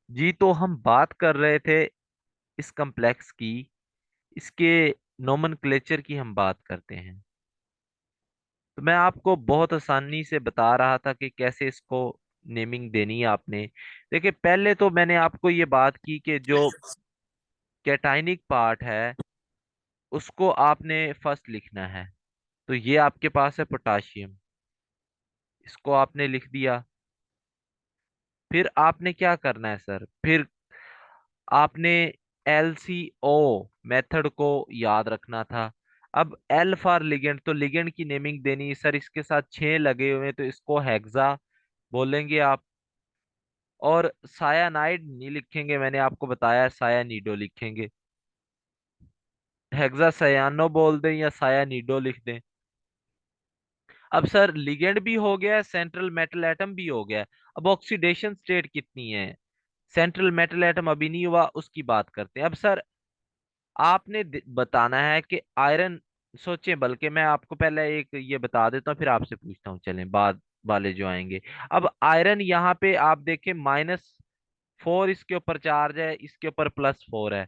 जी, तो हम बात कर रहे थे इस कम्प्लेक्स की, इसके नोमेनक्लेचर की हम बात करते हैं। तो मैं आपको बहुत आसानी से बता रहा था कि कैसे इसको नेमिंग देनी है आपने। देखिए, पहले तो मैंने आपको ये बात की कि जो कैटाइनिक पार्ट है उसको आपने फर्स्ट लिखना है। तो ये आपके पास है पोटाशियम, इसको आपने लिख दिया। फिर आपने क्या करना है सर, फिर आपने LCO मेथड को याद रखना था। अब L फॉर लिगेंड, तो लिगेंड की नेमिंग देनी है सर। इसके साथ 6 लगे हुए हैं तो इसको हेक्सा बोलेंगे आप। और सायानाइड नहीं लिखेंगे, मैंने आपको बताया सायानीडो लिखेंगे। हेक्सा सयानो बोल दें या सायानीडो लिख दें। अब सर लिगेंड भी हो गया, सेंट्रल मेटल एटम भी हो गया। अब ऑक्सीडेशन स्टेट कितनी है? सेंट्रल मेटल एटम अभी नहीं हुआ, उसकी बात करते हैं। अब सर आपने बताना है कि आयरन, सोचें, बल्कि मैं आपको पहले एक ये बता देता हूँ फिर आपसे पूछता हूँ, चलें बाद वाले जो आएंगे। अब आयरन यहाँ पे आप देखें -4 इसके ऊपर चार्ज है, इसके ऊपर +4 है।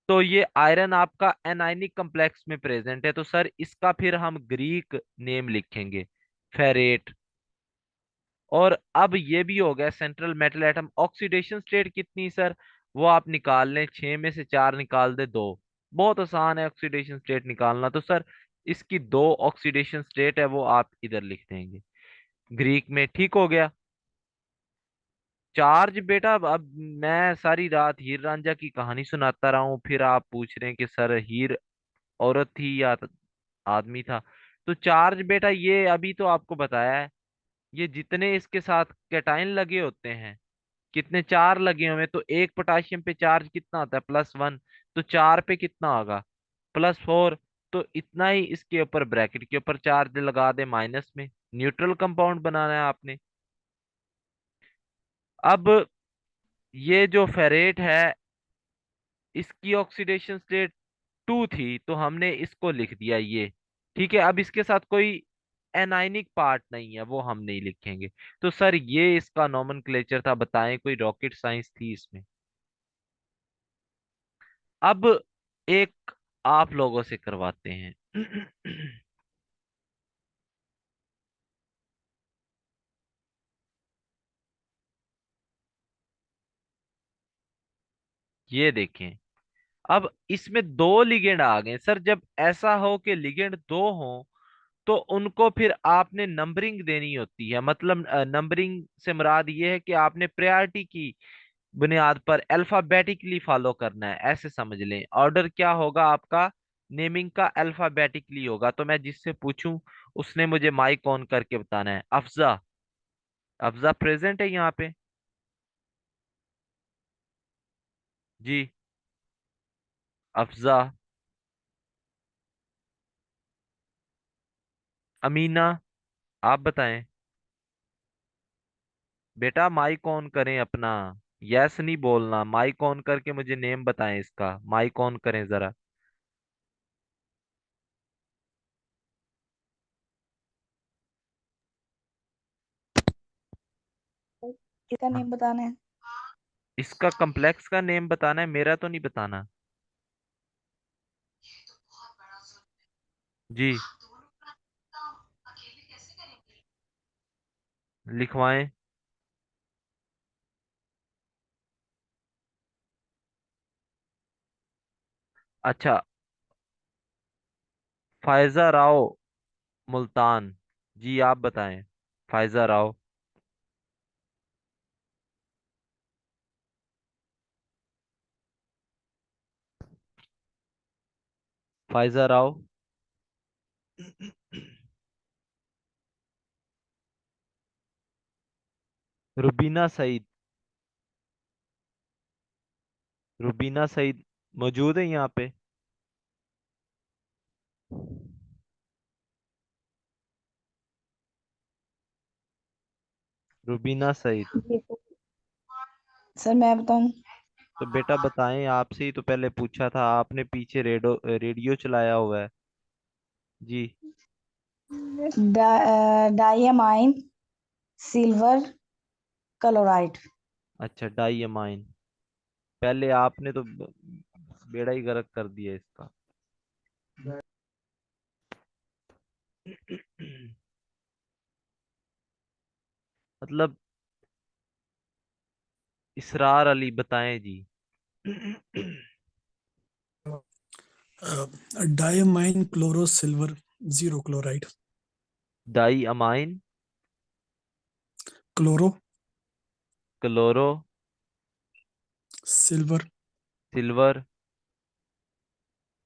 तो ये आयरन आपका एनाइनिक कम्प्लेक्स में प्रेजेंट है, तो सर इसका फिर हम ग्रीक नेम लिखेंगे, फेरेट। और अब ये भी हो गया central metal atom. Oxidation state कितनी सर, वो आप निकाल लें, 6 में से 4 निकाल दे 2। बहुत आसान है ऑक्सीडेशन स्टेट निकालना। तो सर इसकी 2 ऑक्सीडेशन स्टेट है, वो आप इधर लिख देंगे ग्रीक में। ठीक हो गया। चार्ज बेटा, अब मैं सारी रात हीर रांझा की कहानी सुनाता रहा हूँ, फिर आप पूछ रहे हैं कि सर हीर औरत थी या आदमी था। तो चार्ज बेटा, ये अभी तो आपको बताया है। ये जितने इसके साथ कैटाइन लगे होते हैं, कितने, 4 लगे हुए हैं, तो एक पोटाशियम पे चार्ज कितना होता है, +1। तो 4 पे कितना होगा, +4। तो इतना ही इसके ऊपर ब्रैकेट के ऊपर चार्ज लगा दे माइनस में। न्यूट्रल कंपाउंड बनाना है आपने। अब ये जो फेरेट है, इसकी ऑक्सीडेशन स्टेट 2 थी, तो हमने इसको लिख दिया ये। ठीक है। अब इसके साथ कोई एनाइनिक पार्ट नहीं है, वो हम नहीं लिखेंगे। तो सर ये इसका नोमेनक्लेचर था। बताएं, कोई रॉकेट साइंस थी इसमें? अब एक आप लोगों से करवाते हैं। ये देखें, अब इसमें 2 लिगेंड आ गए सर। जब ऐसा हो कि लिगेंड 2 हो, तो उनको फिर आपने नंबरिंग देनी होती है। मतलब नंबरिंग से मुराद ये है कि आपने प्रायोरिटी की बुनियाद पर अल्फाबेटिकली फॉलो करना है, ऐसे समझ लें। ऑर्डर क्या होगा आपका, नेमिंग का अल्फाबेटिकली होगा। तो मैं जिससे पूछूं उसने मुझे माइक ऑन करके बताना है। अफजा, अफजा प्रेजेंट है यहाँ पे? जी, अफजा। अमीना, आप बताएं। बेटा माइक ऑन करें अपना, यस नहीं बोलना, माइक ऑन करके मुझे नेम बताएं इसका। माइक ऑन करें जरा। किसका हाँ, नेम बताना है? इसका कम्प्लेक्स का नेम बताना है, मेरा तो नहीं बताना। जी, लिखवाएं। अच्छा, फायजा राव, मुल्तान। जी आप बताएं, फायजा राव। फायजा राव। रुबीना सईद, रुबीना सईद मौजूद है यहाँ पे? रुबीना सईद। जी सर, मैं बताऊं? तो बेटा बताएं, आपसे ही तो पहले पूछा था, आपने पीछे रेडियो चलाया हुआ है। जी। Diamine silver chloride. अच्छा, डाई अमाइन। पहले आपने तो बेड़ा ही गर्क कर दिया इसका। मतलब इसरार अली बताएं ji. Diamine chloro silver zero chloride. Di amine chloro chloro silver silver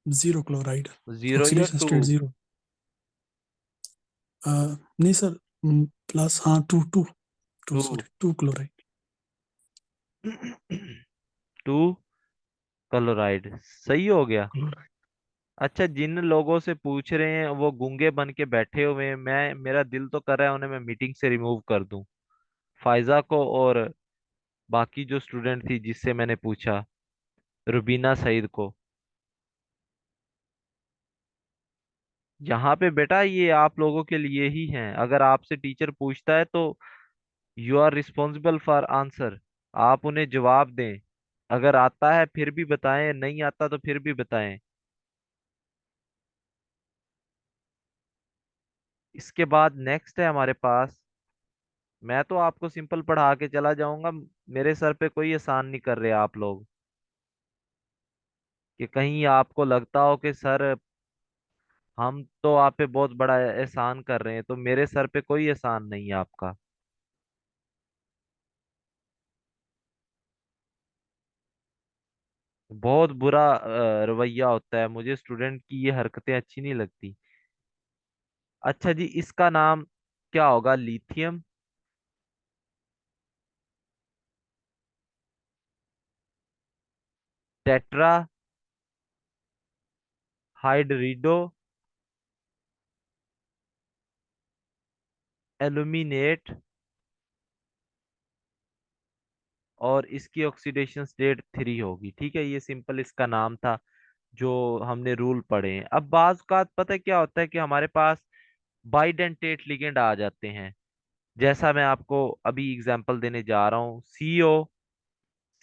zero chloride. Zero या ऑक्सीडेशन टू? State zero. नहीं सर, प्लस, हाँ, two two two two. Sorry, two chloride. Two chloride सही हो गया। क्लोराइड। अच्छा, जिन लोगों से पूछ रहे हैं वो गूंगे बन के बैठे हुए हैं, मैं मेरा दिल तो कर रहा है उन्हें मैं मीटिंग से रिमूव कर दूं। फायजा को और बाकी जो स्टूडेंट थी जिससे मैंने पूछा, रुबीना सईद को। यहाँ पे बेटा ये आप लोगों के लिए ही हैं, अगर आपसे टीचर पूछता है तो you are responsible for answer. आप उन्हें जवाब दें। अगर आता है फिर भी बताएं, नहीं आता तो फिर भी बताएं। इसके बाद नेक्स्ट है हमारे पास। मैं तो आपको सिंपल पढ़ा के चला जाऊंगा। मेरे सर पे कोई एहसान नहीं कर रहे आप लोग, कि कहीं आपको लगता हो कि सर हम तो आप पे बहुत बड़ा एहसान कर रहे हैं, तो मेरे सर पे कोई एहसान नहीं है आपका। बहुत बुरा रवैया होता है, मुझे स्टूडेंट की ये हरकतें अच्छी नहीं लगती। अच्छा जी, इसका नाम क्या होगा? लिथियम, टेट्रा हाइड्रिडो एल्यूमिनेट, और इसकी ऑक्सीडेशन स्टेट 3 होगी। ठीक है, ये सिंपल इसका नाम था जो हमने रूल पढ़े हैं। अब बाज का पता है क्या होता है कि हमारे पास बाइडेंटेट लिगेंड आ जाते हैं। जैसा मैं आपको अभी एग्जांपल देने जा रहा हूँ, CO,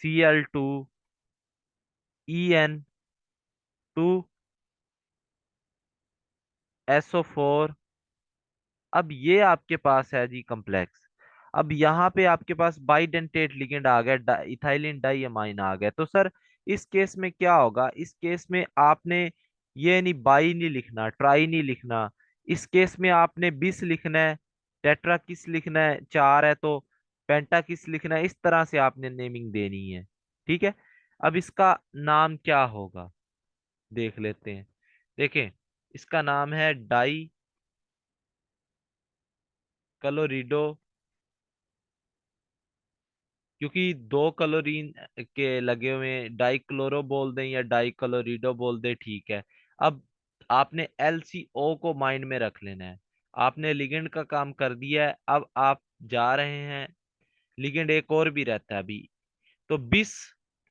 Cl2, En2, SO4। अब ये आपके पास है जी कम्प्लेक्स। अब यहाँ पे आपके पास बाइडेंटेट लिगेंड आ गया, इथाइलिन डाइअमाइन आ गया। तो सर इस केस में क्या होगा? इस केस में आपने ये नहीं, बाई नहीं लिखना, ट्राई नहीं लिखना। इस केस में आपने बिस लिखना है, टेट्रा किस लिखना है, 4 है तो पेंटा किस लिखना है। इस तरह से आपने नेमिंग देनी है। ठीक है। अब इसका नाम क्या होगा देख लेते हैं। देखें, इसका नाम है डाई क्लोरिडो, क्योंकि दो क्लोरीन के लगे हुए हैं, डाई क्लोरो बोल दें या डाई क्लोरिडो बोल दें, ठीक है। अब आपने LCO को माइंड में रख लेना है। आपने लिगेंड का काम कर दिया है, अब आप जा रहे हैं। लिगेंड एक और भी रहता है अभी, तो बिस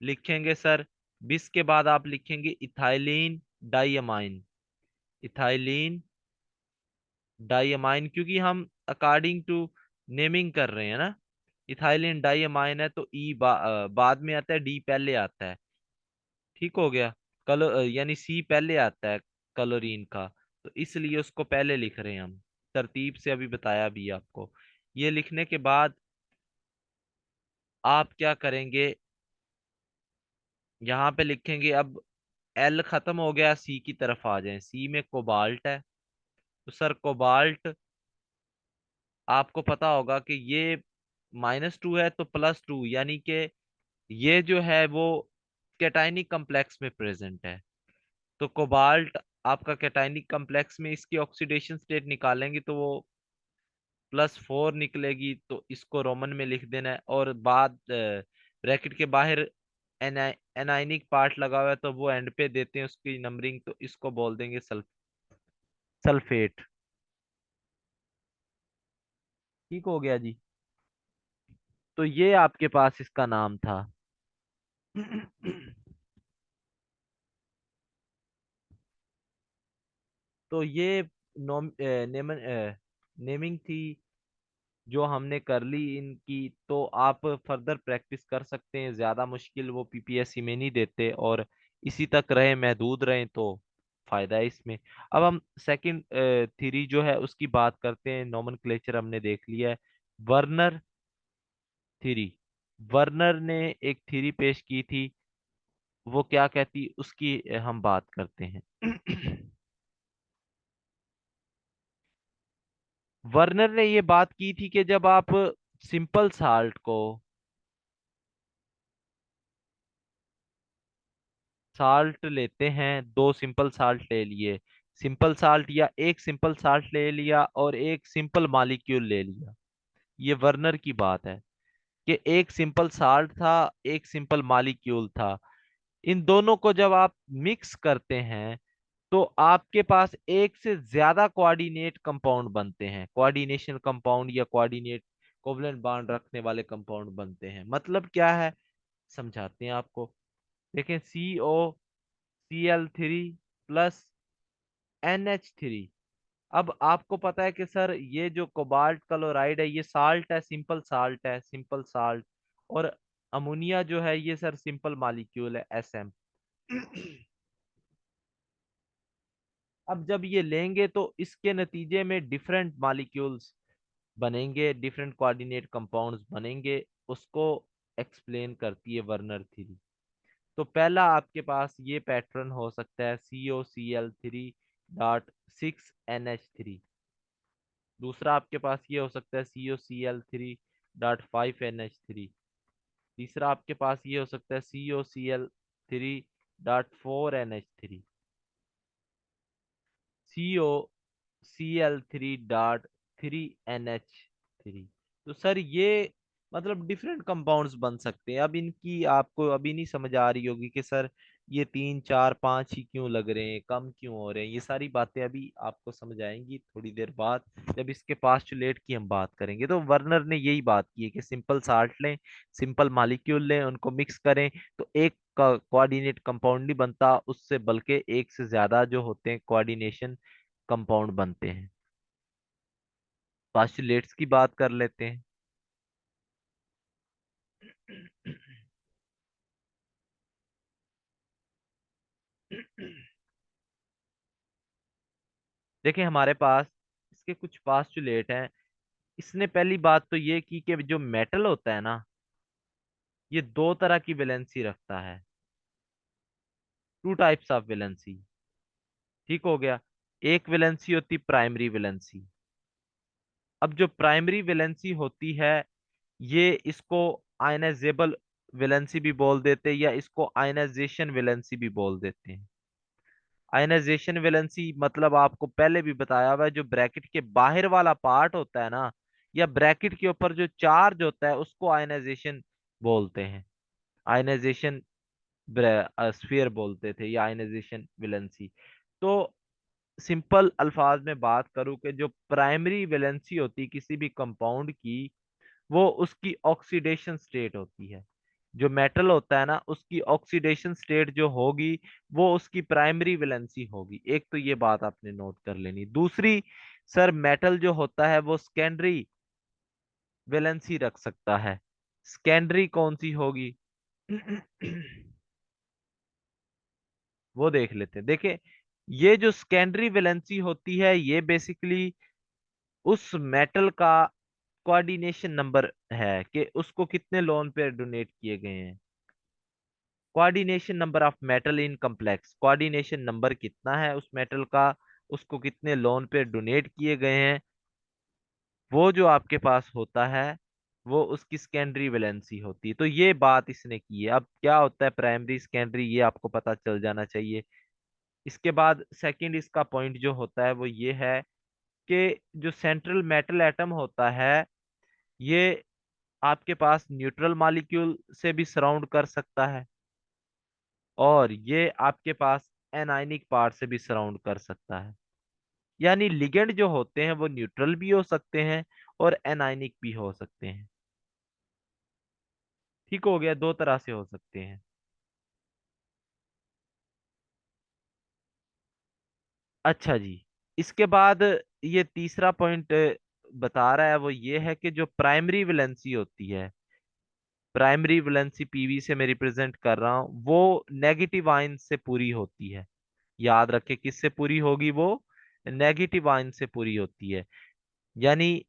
लिखेंगे सर। बिस के बाद आप लिखेंगे इथाइलिन डाइअमाइन। इथाइलिन डाइअमाइन, क्योंकि हम अकॉर्डिंग टू नेमिंग कर रहे हैं ना। इथाइलिन डाइअमाइन है तो बाद में आता है, डी पहले आता है। ठीक हो गया। यानी सी पहले आता है क्लोरीन का, तो इसलिए उसको पहले लिख रहे हैं हम। तरतीब से अभी बताया भी आपको। ये लिखने के बाद आप क्या करेंगे, यहाँ पे लिखेंगे। अब एल खत्म हो गया, सी की तरफ आ जाएं। सी में कोबाल्ट है, तो सर कोबाल्ट आपको पता होगा कि ये -2 है तो +2, यानी कि ये जो है वो कैटायनिक कम्प्लेक्स में प्रेजेंट है। तो कोबाल्ट आपका कैटायनिक कम्प्लेक्स में, इसकी ऑक्सीडेशन स्टेट निकालेंगे तो वो +4 निकलेगी, तो इसको रोमन में लिख देना है। और बाद ब्रैकेट के बाहर एनाइनिक पार्ट लगा हुआ है तो वो एंड पे देते हैं उसकी नंबरिंग, तो इसको बोल देंगे सल्फेट। ठीक हो गया जी। तो ये आपके पास इसका नाम था। तो ये नेमिंग थी जो हमने कर ली इनकी, तो आप फर्दर प्रैक्टिस कर सकते हैं। ज्यादा मुश्किल वो पीपीएससी में नहीं देते, और इसी तक रहे, महदूद रहे, तो फायदा है इसमें। अब हम सेकंड थ्योरी जो है उसकी बात करते हैं। नोमेनक्लेचर हमने देख लिया है। वर्नर थ्योरी, वर्नर ने एक थ्योरी पेश की थी, वो क्या कहती उसकी हम बात करते हैं। वर्नर ने ये बात की थी कि जब आप सिंपल साल्ट को, साल्ट लेते हैं, दो सिंपल साल्ट ले लिए, सिंपल साल्ट या एक सिंपल साल्ट ले लिया और एक सिंपल मॉलिक्यूल ले लिया, ये वर्नर की बात है कि एक सिंपल साल्ट था, एक सिंपल मॉलिक्यूल था। इन दोनों को जब आप मिक्स करते हैं तो आपके पास एक से ज्यादा कोऑर्डिनेट कंपाउंड बनते हैं, कोऑर्डिनेशन कंपाउंड या कोऑर्डिनेट कोवलेंट बॉन्ड रखने वाले कंपाउंड बनते हैं। मतलब क्या है, समझाते हैं आपको। देखें, COCl3 प्लस NH3। अब आपको पता है कि सर ये जो कोबाल्ट क्लोराइड है ये साल्ट है, सिंपल साल्ट है, सिंपल साल्ट। और अमोनिया जो है ये सर सिंपल मॉलिक्यूल है, SM। अब जब ये लेंगे तो इसके नतीजे में डिफरेंट मॉलिक्यूल्स बनेंगे, डिफरेंट कोऑर्डिनेट कंपाउंड्स बनेंगे, उसको एक्सप्लेन करती है वर्नर थ्योरी। तो पहला आपके पास ये पैटर्न हो सकता है COCl3.6NH3। दूसरा आपके पास ये हो सकता है COCl3.5NH3। तीसरा आपके पास ये हो सकता है COCl3.4NH3। COCl3.3NH3। तो सर ये मतलब डिफरेंट कंपाउंड्स बन सकते हैं। अब इनकी आपको अभी नहीं समझ आ रही होगी कि सर ये 3 4 5 ही क्यों लग रहे हैं, कम क्यों हो रहे हैं। ये सारी बातें अभी आपको समझ आएंगी थोड़ी देर बाद, जब इसके पास्टुलेट की हम बात करेंगे। तो वर्नर ने यही बात की है कि सिंपल साल्ट लें, सिंपल मॉलिक्यूल लें, उनको मिक्स करें, तो एक का कोऑर्डिनेट कंपाउंड नहीं बनता उससे, बल्कि एक से ज्यादा जो होते हैं कोऑर्डिनेशन कंपाउंड बनते हैं। पास्टुलेट्स की बात कर लेते हैं। देखें, हमारे पास इसके कुछ पास्टुलेट हैं। इसने पहली बात तो ये की कि जो मेटल होता है ना, ये दो तरह की वैलेंसी रखता है, टू टाइप्स ऑफ वैलेंसी। ठीक हो गया। एक वैलेंसी होती प्राइमरी वैलेंसी। अब जो प्राइमरी वैलेंसी होती है, ये इसको आयनाइजेबल वैलेंसी भी बोल देते हैं, या इसको आयनाइजेशन वैलेंसी भी बोल देते हैं। आयनाइजेशन वैलेंसी मतलब आपको पहले भी बताया हुआ है, जो ब्रैकेट के बाहर वाला पार्ट होता है ना, या ब्रैकेट के ऊपर जो चार्ज होता है उसको आयनाइजेशन बोलते हैं। आयनाइजेशन स्फीयर बोलते थे, या आयनाइजेशन वैलेंसी। तो सिंपल अल्फाज में बात करूं कि जो प्राइमरी वैलेंसी होती किसी भी कंपाउंड की, वो उसकी ऑक्सीडेशन स्टेट होती है। जो मेटल होता है ना, उसकी ऑक्सीडेशन स्टेट जो होगी वो उसकी प्राइमरी वैलेंसी होगी। एक तो ये बात आपने नोट कर लेनी। दूसरी, सर मेटल जो होता है वो सेकेंडरी वैलेंसी रख सकता है। सेकेंडरी कौन सी होगी? वो देख लेते हैं। देखें, ये जो सेकेंडरी वैलेंसी होती है ये बेसिकली उस मेटल का कोऑर्डिनेशन नंबर है कि उसको कितने लोन पे डोनेट किए गए हैं। Coordination number of metal in complex, coordination number कितना है उस मेटल का, उसको कितने लोन पे डोनेट किए गए हैं, वो जो आपके पास होता है वो उसकी सेकेंडरी वैलेंसी होती है। तो ये बात इसने की है। अब क्या होता है प्राइमरी सेकेंडरी, ये आपको पता चल जाना चाहिए। इसके बाद सेकंड इसका पॉइंट जो होता है वो ये है कि जो सेंट्रल मेटल एटम होता है, ये आपके पास न्यूट्रल मॉलिक्यूल से भी सराउंड कर सकता है, और ये आपके पास एनाइनिक पार्ट से भी सराउंड कर सकता है। यानी लिगेंड जो होते हैं वो न्यूट्रल भी हो सकते हैं और एनाइनिक भी हो सकते हैं। ठीक हो गया, दो तरह से हो सकते हैं। अच्छा जी, इसके बाद ये तीसरा पॉइंट बता रहा है वो ये है कि जो प्राइमरी वैलेंसी होती है, प्राइमरी वैलेंसी पीवी से मैं रिप्रेजेंट कर रहा हूं, वो नेगेटिव आयन से पूरी होती है। याद रखे किससे पूरी होगी वो, नेगेटिव आयन से पूरी होती है। यानी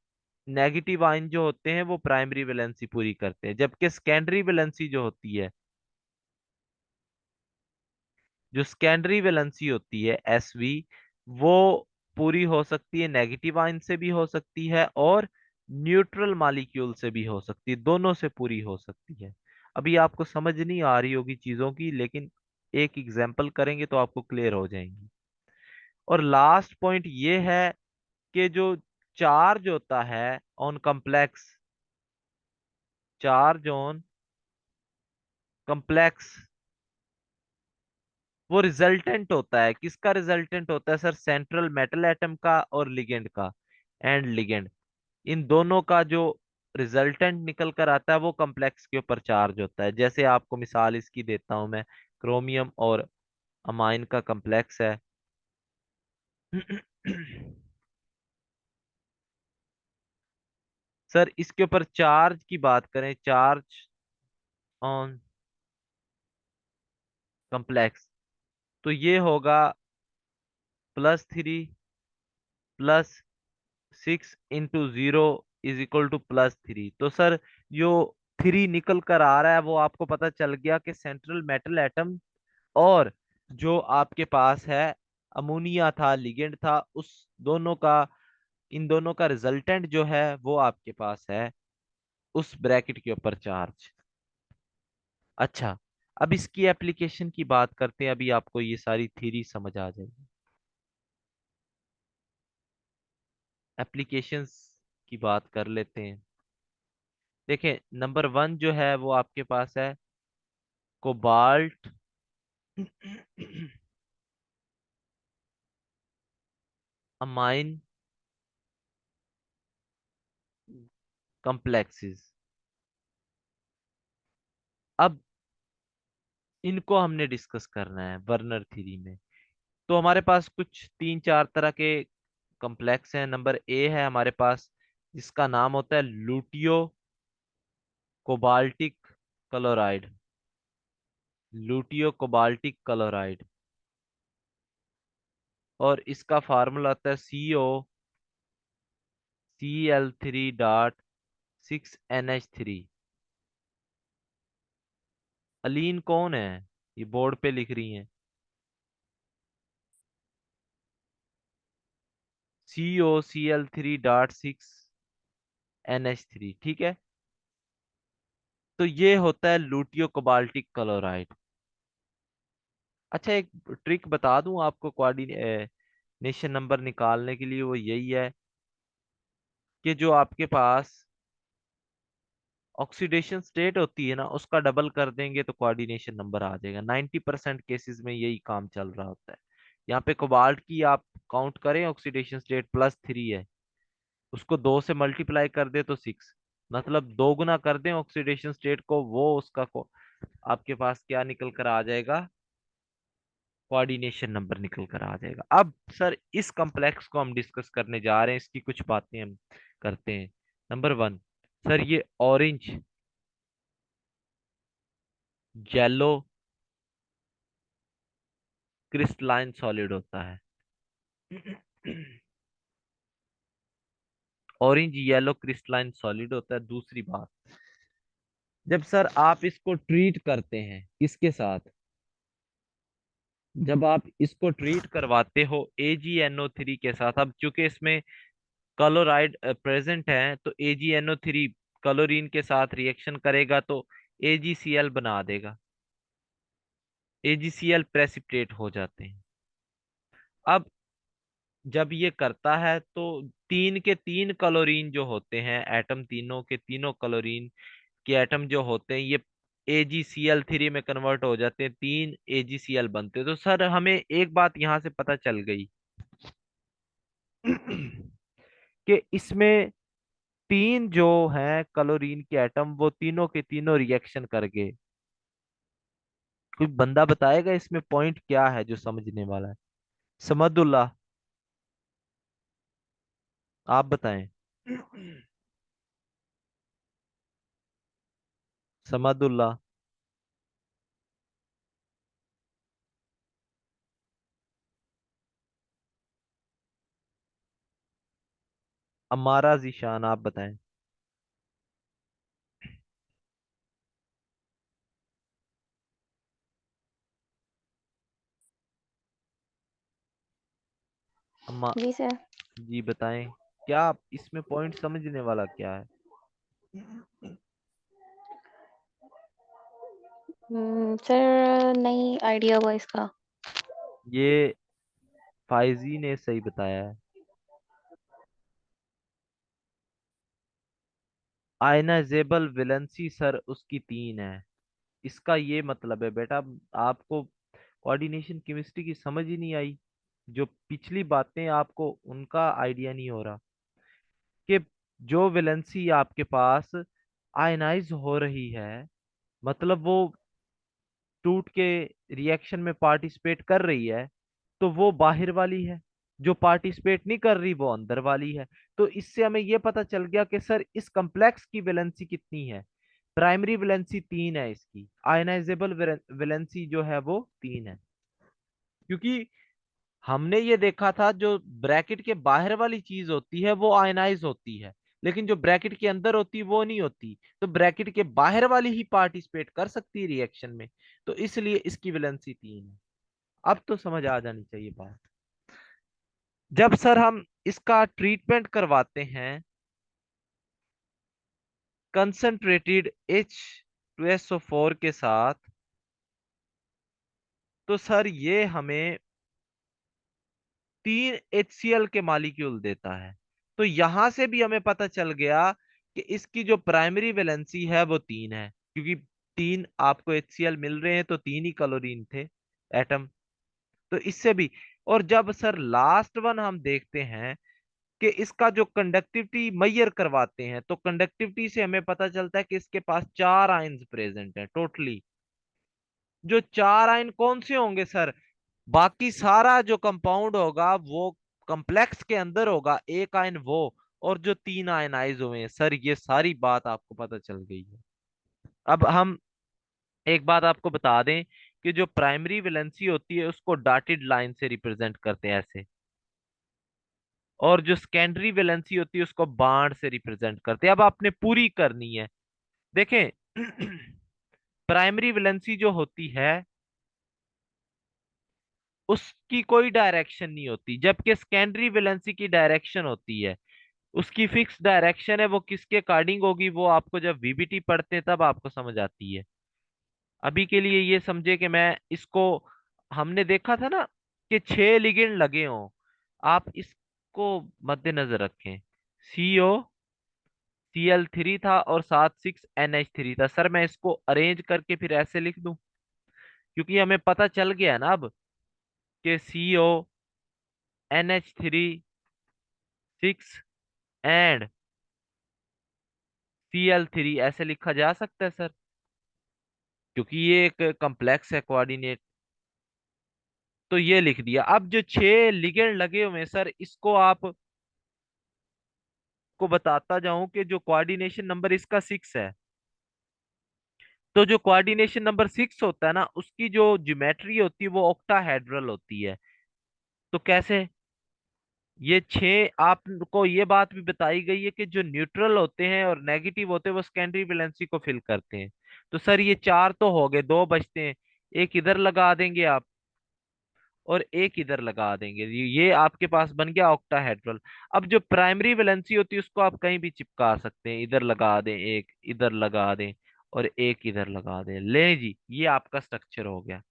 नेगेटिव आयन जो होते हैं वो प्राइमरी वैलेंसी पूरी करते हैं, जबकि सेकेंडरी वैलेंसी जो होती है, जो सेकेंडरी वैलेंसी होती है एसवी, वो पूरी हो सकती है नेगेटिव आयन से भी हो सकती है और न्यूट्रल मॉलिक्यूल से भी हो सकती है, दोनों से पूरी हो सकती है। अभी आपको समझ नहीं आ रही होगी चीजों की, लेकिन एक एग्जांपल करेंगे तो आपको क्लियर हो जाएंगी। और लास्ट पॉइंट ये है कि जो चार्ज होता है on complex, charge on complex, वो रिजल्टेंट होता है, किसका रिजल्टेंट होता है सर, सेंट्रल मेटल एटम का और लिगेंड का, एंड लिगेंड, इन दोनों का जो रिजल्टेंट निकल कर आता है वो कॉम्प्लेक्स के ऊपर चार्ज होता है। जैसे आपको मिसाल इसकी देता हूं मैं, क्रोमियम और अमाइन का कॉम्प्लेक्स है। सर इसके ऊपर चार्ज की बात करें, चार्ज ऑन कॉम्प्लेक्स, तो ये होगा +3 +6 × 0 = +3। तो सर जो 3 निकल कर आ रहा है वो आपको पता चल गया कि सेंट्रल मेटल एटम और जो आपके पास है अमोनिया था, लिगेंड था, उस दोनों का, इन दोनों का रिजल्टेंट जो है वो आपके पास है उस ब्रैकेट के ऊपर चार्ज। अच्छा, अब इसकी एप्लीकेशन की बात करते हैं, अभी आपको ये सारी थ्योरी समझ आ जाएगी। एप्लीकेशंस की बात कर लेते हैं। देखें, नंबर 1 जो है वो आपके पास है कोबाल्ट अमाइन कॉम्प्लेक्सेस। अब इनको हमने डिस्कस करना है वर्नर थ्योरी में। तो हमारे पास कुछ 3-4 तरह के कॉम्प्लेक्स हैं। नंबर ए है हमारे पास, जिसका नाम होता है लूटियो कोबाल्टिक क्लोराइड, लूटियो कोबाल्टिक क्लोराइड, और इसका फार्मूला आता है COCl3.6NH3। अलीन कौन है, ये बोर्ड पे लिख रही हैं, COCl3.6NH3, ठीक है। तो ये होता है लूटियो कोबाल्टिक क्लोराइड। अच्छा, एक ट्रिक बता दूं आपको कोऑर्डिनेशन नंबर निकालने के लिए, वो यही है कि जो आपके पास ऑक्सीडेशन स्टेट होती है ना, उसका डबल कर देंगे तो कोऑर्डिनेशन नंबर आ जाएगा। 90% केसेस में यही काम चल रहा होता है। यहाँ पे कोबाल्ट की आप काउंट करें, ऑक्सीडेशन स्टेट +3 है, उसको 2 से मल्टीप्लाई कर दे तो 6, मतलब 2 गुना कर दें ऑक्सीडेशन स्टेट को, वो उसका को आपके पास क्या निकल कर आ जाएगा, कोऑर्डिनेशन नंबर निकल कर आ जाएगा। अब सर इस कॉम्प्लेक्स को हम डिस्कस करने जा रहे हैं, इसकी कुछ बातें हम करते हैं। नंबर 1, सर ये ऑरेंज येलो क्रिस्टलाइन सॉलिड होता है। ऑरेंज येलो क्रिस्टलाइन सॉलिड होता है। दूसरी बात, जब सर आप इसको ट्रीट करते हैं किसके साथ, जब आप इसको ट्रीट करवाते हो AgNO3 के साथ, अब चूंकि इसमें क्लोराइड प्रेजेंट है तो AgNO3 क्लोरीन के साथ रिएक्शन करेगा तो AgCl बना देगा, AgCl प्रेसिपिटेट हो जाते हैं। अब जब ये करता है तो 3 के 3 क्लोरीन जो होते हैं एटम, तीनों के तीनों क्लोरीन के एटम जो होते हैं ये AgCl3 में कन्वर्ट हो जाते हैं, 3 AgCl बनते हैं। तो सर हमें एक बात यहां से पता चल गई कि इसमें 3 जो हैं क्लोरीन के एटम, वो तीनों के तीनों रिएक्शन कर गए। कोई बंदा बताएगा इसमें पॉइंट क्या है जो समझने वाला है? समदुल्ला, आप बताएं। समदुल्ला। अमारा जीशान, आप बताएं। अम्मा। जी सर। जी बताएं, क्या इसमें पॉइंट समझने वाला क्या है? सर नहीं आइडिया हुआ इसका। ये फाइजी ने सही बताया है। आयनाइजेबल वैलेंसी सर उसकी 3 है। इसका ये मतलब है बेटा, आपको कोऑर्डिनेशन केमिस्ट्री की समझ ही नहीं आई। जो पिछली बातें आपको उनका आइडिया नहीं हो रहा कि जो वैलेंसी आपके पास आयनाइज हो रही है, मतलब वो टूट के रिएक्शन में पार्टिसिपेट कर रही है, तो वो बाहर वाली है। जो पार्टिसिपेट नहीं कर रही वो अंदर वाली है। तो इससे हमें ये पता चल गया कि सर इस कम्प्लेक्स की वैलेंसी कितनी है। प्राइमरी वैलेंसी 3 है इसकी, आयनाइजेबल वैलेंसी जो है वो 3 है। क्योंकि हमने ये देखा था जो ब्रैकेट के बाहर वाली चीज होती है वो आयनाइज होती है, लेकिन जो ब्रैकेट के अंदर होती है वो नहीं होती। तो ब्रैकेट के बाहर वाली ही पार्टिसिपेट कर सकती है रिएक्शन में, तो इसलिए इसकी वैलेंसी 3 है। अब तो समझ आ जानी चाहिए बात। जब सर हम इसका ट्रीटमेंट करवाते हैं कंसंट्रेटेड H2SO4 के साथ, तो सर ये हमें 3 HCl के मालिक्यूल देता है। तो यहां से भी हमें पता चल गया कि इसकी जो प्राइमरी वैलेंसी है वो 3 है, क्योंकि 3 आपको HCl मिल रहे हैं तो 3 ही क्लोरीन थे एटम। तो इससे भी, और जब सर लास्ट वन हम देखते हैं कि इसका जो कंडक्टिविटी मैयर करवाते हैं, तो कंडक्टिविटी से हमें पता चलता है कि इसके पास 4 आयन्स प्रेजेंट हैं टोटली। जो 4 आयन कौन से होंगे सर? बाकी सारा जो कंपाउंड होगा वो कॉम्प्लेक्स के अंदर होगा, एक आयन वो, और जो 3 आयनाइज हुए हैं सर, ये सारी बात आपको पता चल गई है। अब हम एक बात आपको बता दें कि जो प्राइमरी वैलेंसी होती है उसको डॉटेड लाइन से रिप्रेजेंट करते हैं ऐसे, और जो सेकेंडरी वैलेंसी होती है उसको बाण से रिप्रेजेंट करते हैं। अब आपने पूरी करनी है। देखें, प्राइमरी वैलेंसी जो होती है उसकी कोई डायरेक्शन नहीं होती, जबकि सेकेंडरी वैलेंसी की डायरेक्शन होती है। उसकी फिक्स डायरेक्शन है, वो किसके अकॉर्डिंग होगी वो आपको जब वीबीटी पढ़ते हैं तब आपको समझ आती है। अभी के लिए ये समझे कि मैं इसको, हमने देखा था ना कि 6 लिगेंड लगे हों, आप इसको मद्देनजर रखें। COCl3 था और साथ 6NH3 था। सर मैं इसको अरेंज करके फिर ऐसे लिख दूं, क्योंकि हमें पता चल गया है ना अब कि CONH3 6 एंड Cl3 ऐसे लिखा जा सकता है सर, क्योंकि ये एक कॉम्प्लेक्स है कोऑर्डिनेट। तो ये लिख दिया। अब जो 6 लिगेंड लगे हुए हैं सर, इसको आप को बताता जाऊं कि जो कोऑर्डिनेशन नंबर इसका 6 है, तो जो कोऑर्डिनेशन नंबर 6 होता है ना, उसकी जो ज्योमेट्री होती है वो ऑक्टाहेड्रल होती है। तो कैसे? ये 6, आपको ये बात भी बताई गई है कि जो न्यूट्रल होते हैं और नेगेटिव होते हैं वो सेकेंडरी वैलेंसी को फिल करते हैं। तो सर ये 4 तो हो गए, 2 बचते हैं। एक इधर लगा देंगे आप और एक इधर लगा देंगे, ये आपके पास बन गया ऑक्टाहेड्रल। अब जो प्राइमरी वैलेंसी होती है उसको आप कहीं भी चिपका सकते हैं, इधर लगा दें, एक इधर लगा दें और एक इधर लगा दें, ले जी ये आपका स्ट्रक्चर हो गया।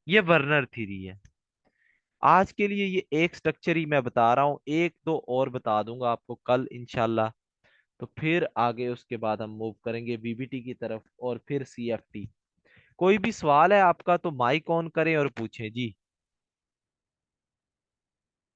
ये वर्नर थ्योरी है। आज के लिए ये एक स्ट्रक्चर ही मैं बता रहा हूँ, एक दो और बता दूंगा आपको कल इंशाल्लाह। तो फिर आगे उसके बाद हम मूव करेंगे बीबीटी की तरफ और फिर CFT। कोई भी सवाल है आपका तो माइक ऑन करें और पूछें जी।